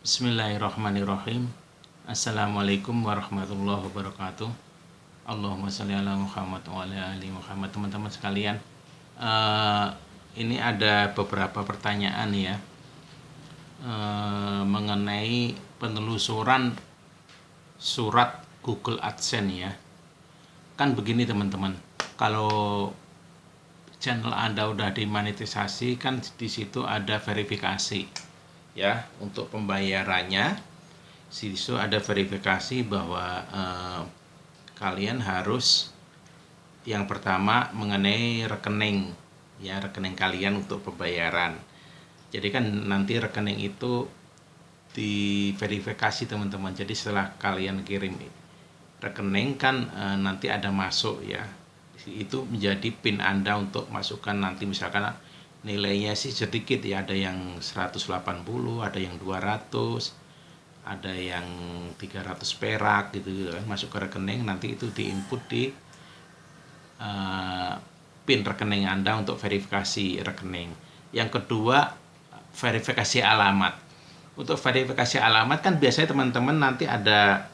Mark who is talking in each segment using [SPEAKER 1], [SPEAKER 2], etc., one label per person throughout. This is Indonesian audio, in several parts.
[SPEAKER 1] Bismillahirrahmanirrahim. Assalamualaikum warahmatullahi wabarakatuh. Allahumma sholli ala Muhammad wa ala ali Muhammad. Teman-teman sekalian, eh, ini ada beberapa pertanyaan ya, mengenai penelusuran surat Google AdSense ya. Kan begini teman-teman, kalau channel Anda udah dimonetisasi kan di situ ada verifikasi ya untuk pembayarannya. Di situ ada verifikasi bahwa kalian harus yang pertama mengenai rekening ya, rekening kalian untuk pembayaran. Jadi kan nanti rekening itu diverifikasi teman-teman. Jadi setelah kalian kirim rekening kan nanti ada masuk ya, itu menjadi PIN Anda untuk masukkan nanti. Misalkan nilainya sih sedikit ya, ada yang 180, ada yang 200, ada yang 300 perak gitu kan, masuk ke rekening, nanti itu diinput di PIN rekening Anda untuk verifikasi rekening. Yang kedua, verifikasi alamat. Untuk verifikasi alamat kan biasanya teman-teman nanti ada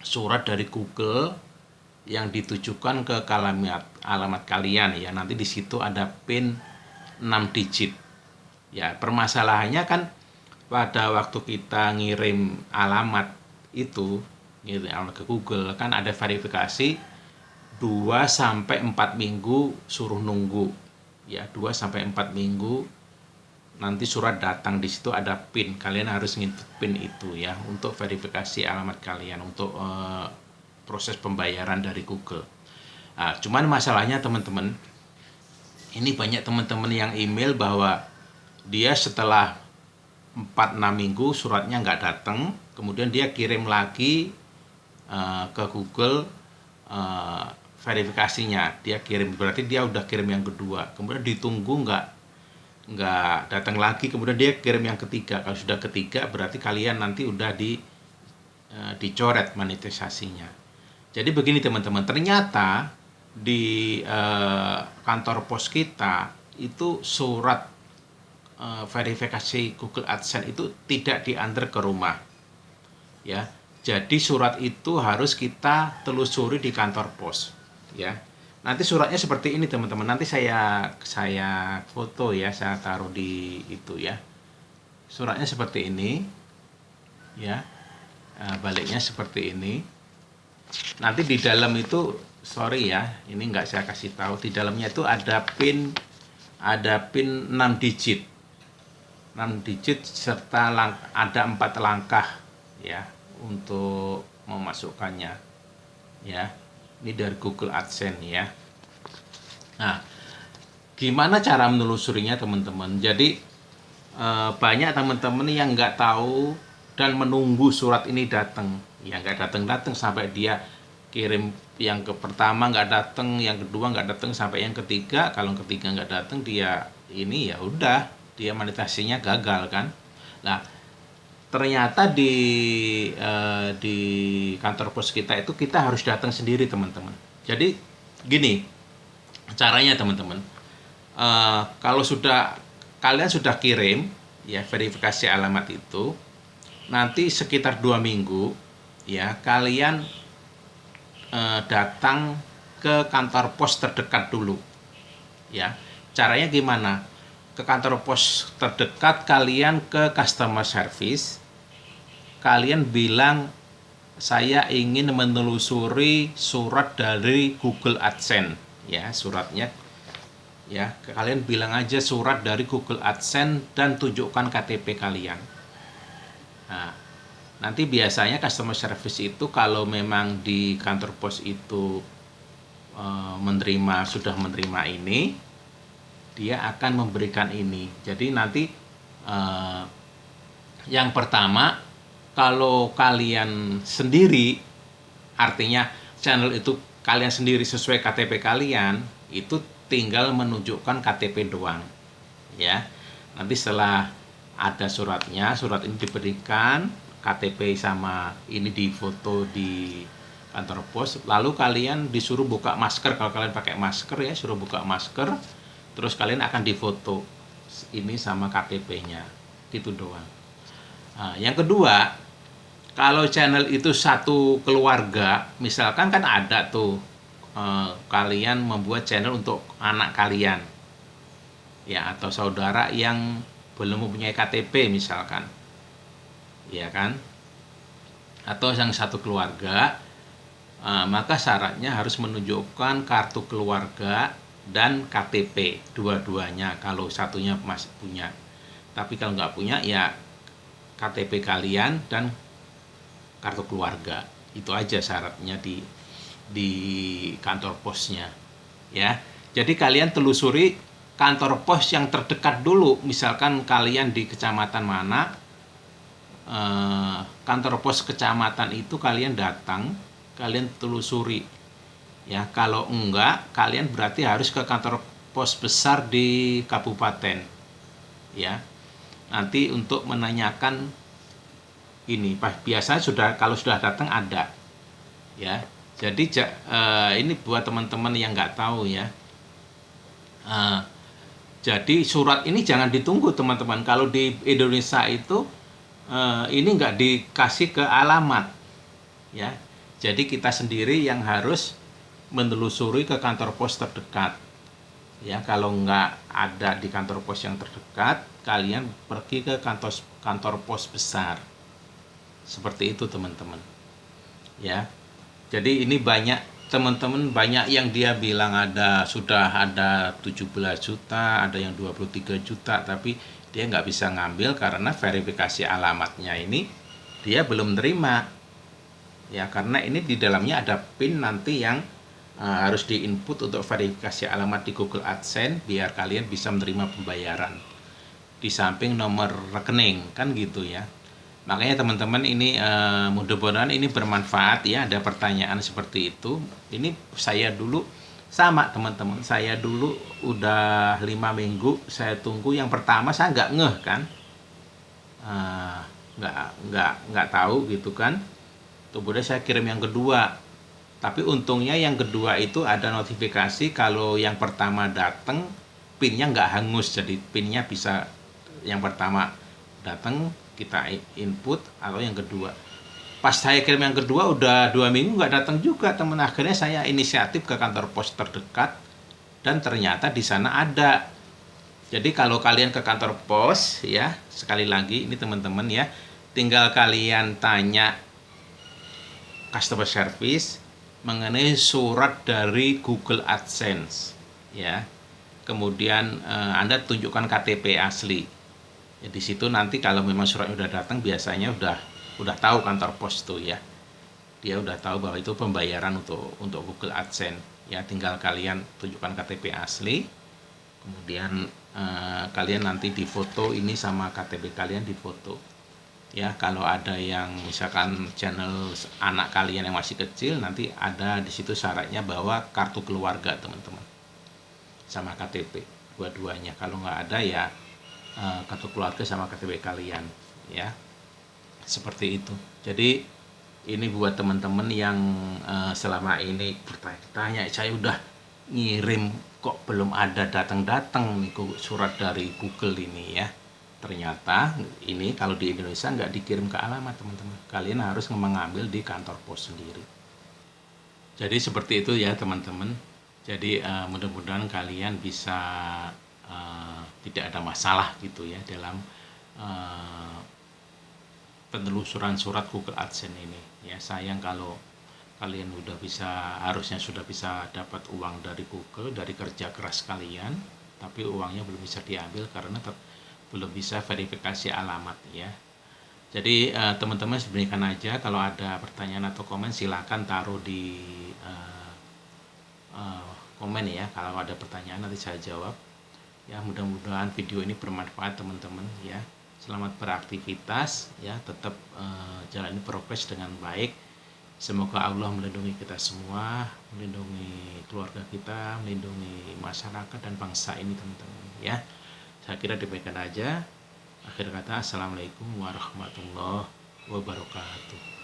[SPEAKER 1] surat dari Google yang ditujukan ke alamat kalian ya. Nanti di situ ada PIN 6 digit ya. Permasalahannya kan pada waktu kita ngirim alamat itu, ngirim alamat ke Google kan ada verifikasi 2-4 minggu suruh nunggu ya, 2-4 minggu nanti surat datang. Di situ ada PIN, kalian harus nginput PIN itu ya untuk verifikasi alamat kalian untuk proses pembayaran dari Google. Nah, cuman masalahnya teman-teman, ini banyak teman-teman yang email bahwa dia setelah 4-6 minggu suratnya nggak datang, kemudian dia kirim lagi ke Google verifikasinya, dia kirim, berarti dia udah kirim yang kedua, kemudian ditunggu nggak datang lagi, kemudian dia kirim yang ketiga. Kalau sudah ketiga berarti kalian nanti udah dicoret monetisasinya. Jadi begini teman-teman, ternyata di kantor pos kita itu surat verifikasi Google AdSense itu tidak diantar ke rumah ya. Jadi surat itu harus kita telusuri di kantor pos ya. Nanti suratnya seperti ini teman-teman, nanti saya foto ya, saya taruh di itu ya. Suratnya seperti ini ya, baliknya seperti ini. Nanti di dalam itu, sorry ya, ini nggak saya kasih tahu, di dalamnya itu ada PIN 6 digit 6 digit serta ada 4 langkah ya untuk memasukkannya ya. Ini dari Google AdSense ya. Nah, gimana cara menelusurinya teman-teman? Jadi banyak teman-teman yang nggak tahu dan menunggu surat ini datang ya, nggak datang sampai dia kirim yang ke pertama nggak datang, yang kedua nggak datang, sampai yang ketiga. Kalau ketiga nggak datang, dia ini ya udah, dia monetasinya gagal kan. Nah, ternyata di kantor pos kita itu kita harus datang sendiri teman-teman. Jadi gini caranya teman-teman, kalau kalian sudah kirim ya verifikasi alamat itu, nanti sekitar 2 minggu ya kalian datang ke kantor pos terdekat dulu ya. Caranya gimana? Ke kantor pos terdekat, kalian ke customer service, kalian bilang saya ingin menelusuri surat dari Google AdSense ya, suratnya ya. Kalian bilang aja surat dari Google AdSense dan tunjukkan KTP kalian. Nah, nanti biasanya customer service itu kalau memang di kantor pos itu sudah menerima ini, dia akan memberikan ini. Jadi nanti yang pertama, kalau kalian sendiri, artinya channel itu kalian sendiri sesuai KTP kalian, itu tinggal menunjukkan KTP doang ya. Nanti setelah ada suratnya, surat ini diberikan, KTP sama ini difoto di kantor pos, lalu kalian disuruh buka masker. Kalau kalian pakai masker ya, suruh buka masker, terus kalian akan difoto ini sama KTP-nya, itu doang. Nah, yang kedua, kalau channel itu satu keluarga, misalkan kan ada tuh kalian membuat channel untuk anak kalian, ya, atau saudara yang belum mempunyai KTP misalkan, ya kan, atau yang satu keluarga, maka syaratnya harus menunjukkan kartu keluarga dan KTP dua-duanya kalau satunya masih punya. Tapi kalau nggak punya ya KTP kalian dan kartu keluarga. Itu aja syaratnya di kantor posnya, ya. Jadi kalian telusuri kantor pos yang terdekat dulu. Misalkan kalian di kecamatan mana, kantor pos kecamatan itu kalian datang, kalian telusuri, ya. Kalau enggak, kalian berarti harus ke kantor pos besar di kabupaten, ya. Nanti untuk menanyakan ini, biasanya kalau sudah datang ada, ya. Jadi ini buat teman-teman yang nggak tahu, ya. Jadi surat ini jangan ditunggu teman-teman. Kalau di Indonesia itu ini nggak dikasih ke alamat, ya. Jadi kita sendiri yang harus menelusuri ke kantor pos terdekat, ya. Kalau nggak ada di kantor pos yang terdekat, kalian pergi ke kantor pos besar, seperti itu teman-teman, ya. Jadi ini teman-teman banyak yang dia bilang sudah ada 17 juta, ada yang 23 juta, tapi dia nggak bisa ngambil karena verifikasi alamatnya ini dia belum terima, ya, karena ini di dalamnya ada PIN nanti yang harus diinput untuk verifikasi alamat di Google AdSense biar kalian bisa menerima pembayaran di samping nomor rekening, kan gitu, ya. Makanya teman-teman ini mudah-mudahan ini bermanfaat, ya. Ada pertanyaan seperti itu. Ini saya dulu sama teman-teman, saya dulu udah 5 minggu saya tunggu. Yang pertama saya nggak ngeh kan, nggak tahu gitu kan. Kemudian saya kirim yang kedua, tapi untungnya yang kedua itu ada notifikasi kalau yang pertama datang pinnya nggak hangus, jadi pinnya bisa yang pertama datang kita input, atau yang kedua. Pas saya kirim yang kedua udah 2 minggu nggak datang juga teman. Akhirnya saya inisiatif ke kantor pos terdekat dan ternyata di sana ada. Jadi kalau kalian ke kantor pos, ya, sekali lagi ini teman-teman, ya, tinggal kalian tanya customer service mengenai surat dari Google AdSense, ya. Kemudian Anda tunjukkan KTP asli. Ya, di situ nanti kalau memang suratnya udah datang, biasanya udah tahu kantor pos tuh, ya. Dia udah tahu bahwa itu pembayaran untuk Google AdSense, ya. Tinggal kalian tunjukkan KTP asli, kemudian kalian nanti difoto ini sama KTP kalian difoto, ya. Kalau ada yang misalkan channel anak kalian yang masih kecil, nanti ada di situ syaratnya bahwa kartu keluarga teman-teman sama KTP dua-duanya. Kalau nggak ada ya kartu keluarga sama KTP kalian, ya, seperti itu. Jadi ini buat teman-teman yang selama ini bertanya-tanya, saya udah ngirim kok belum ada datang-datang nih surat dari Google ini, ya. Ternyata ini kalau di Indonesia nggak dikirim ke alamat teman-teman, kalian harus mengambil di kantor pos sendiri. Jadi seperti itu, ya teman-teman. Jadi mudah-mudahan kalian bisa tidak ada masalah gitu, ya, dalam penelusuran surat Google AdSense ini, ya. Sayang kalau kalian harusnya sudah bisa dapat uang dari Google dari kerja keras kalian, tapi uangnya belum bisa diambil karena belum bisa verifikasi alamat, ya. Jadi teman-teman sebenarnya aja, kalau ada pertanyaan atau komen silakan taruh di komen, ya. Kalau ada pertanyaan nanti saya jawab, ya. Mudah-mudahan video ini bermanfaat teman-teman, ya. Selamat beraktivitas, ya. Tetap jalani progres dengan baik. Semoga Allah melindungi kita semua, melindungi keluarga kita, melindungi masyarakat dan bangsa ini teman-teman, ya. Saya kira demikian aja. Akhir kata, assalamualaikum warahmatullahi wabarakatuh.